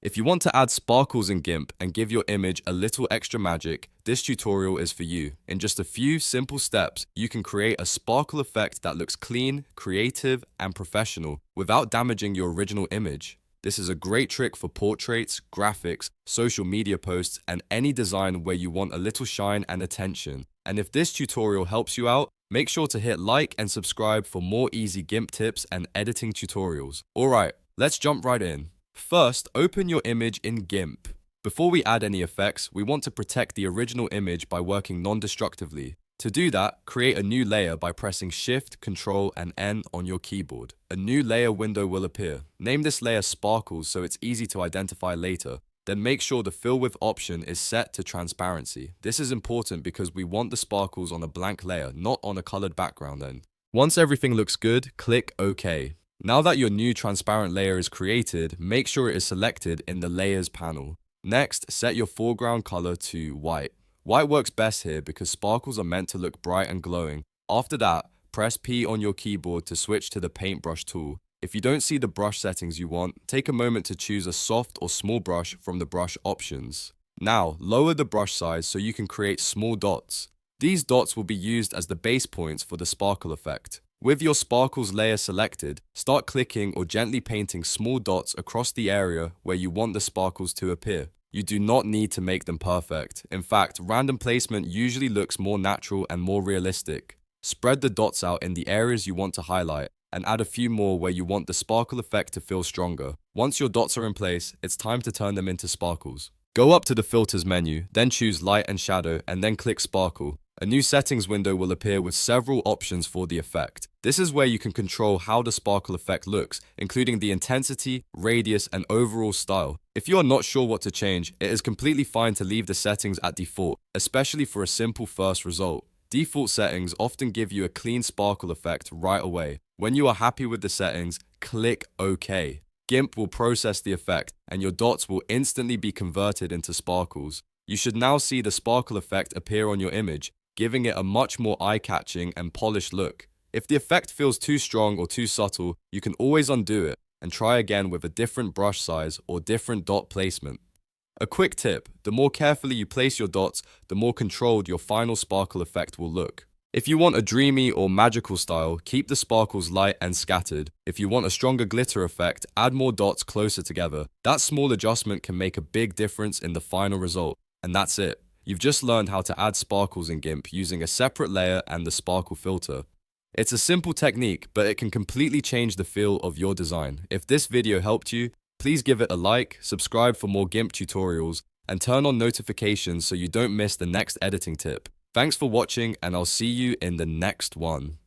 If you want to add sparkles in GIMP and give your image a little extra magic, this tutorial is for you. In just a few simple steps, you can create a sparkle effect that looks clean, creative, and professional without damaging your original image. This is a great trick for portraits, graphics, social media posts, and any design where you want a little shine and attention. And if this tutorial helps you out, make sure to hit like and subscribe for more easy GIMP tips and editing tutorials. Alright, let's jump right in. First, open your image in GIMP. Before we add any effects, we want to protect the original image by working non-destructively. To do that, create a new layer by pressing Shift, Ctrl, and N on your keyboard. A new layer window will appear. Name this layer Sparkles so it's easy to identify later. Then make sure the Fill With option is set to transparency. This is important because we want the sparkles on a blank layer, not on a colored background then. Once everything looks good, click OK. Now that your new transparent layer is created, make sure it is selected in the Layers panel. Next, set your foreground color to white. White works best here because sparkles are meant to look bright and glowing. After that, press P on your keyboard to switch to the Paintbrush tool. If you don't see the brush settings you want, take a moment to choose a soft or small brush from the brush options. Now, lower the brush size so you can create small dots. These dots will be used as the base points for the sparkle effect. With your sparkles layer selected, start clicking or gently painting small dots across the area where you want the sparkles to appear. You do not need to make them perfect. In fact, random placement usually looks more natural and more realistic. Spread the dots out in the areas you want to highlight, and add a few more where you want the sparkle effect to feel stronger. Once your dots are in place, it's time to turn them into sparkles. Go up to the Filters menu, then choose Light and Shadow, and then click Sparkle. A new settings window will appear with several options for the effect. This is where you can control how the sparkle effect looks, including the intensity, radius, and overall style. If you are not sure what to change, it is completely fine to leave the settings at default, especially for a simple first result. Default settings often give you a clean sparkle effect right away. When you are happy with the settings, click OK. GIMP will process the effect, and your dots will instantly be converted into sparkles. You should now see the sparkle effect appear on your image, giving it a much more eye-catching and polished look. If the effect feels too strong or too subtle, you can always undo it and try again with a different brush size or different dot placement. A quick tip, the more carefully you place your dots, the more controlled your final sparkle effect will look. If you want a dreamy or magical style, keep the sparkles light and scattered. If you want a stronger glitter effect, add more dots closer together. That small adjustment can make a big difference in the final result. And that's it. You've just learned how to add sparkles in GIMP using a separate layer and the sparkle filter. It's a simple technique, but it can completely change the feel of your design. If this video helped you, please give it a like, subscribe for more GIMP tutorials, and turn on notifications so you don't miss the next editing tip. Thanks for watching, and I'll see you in the next one.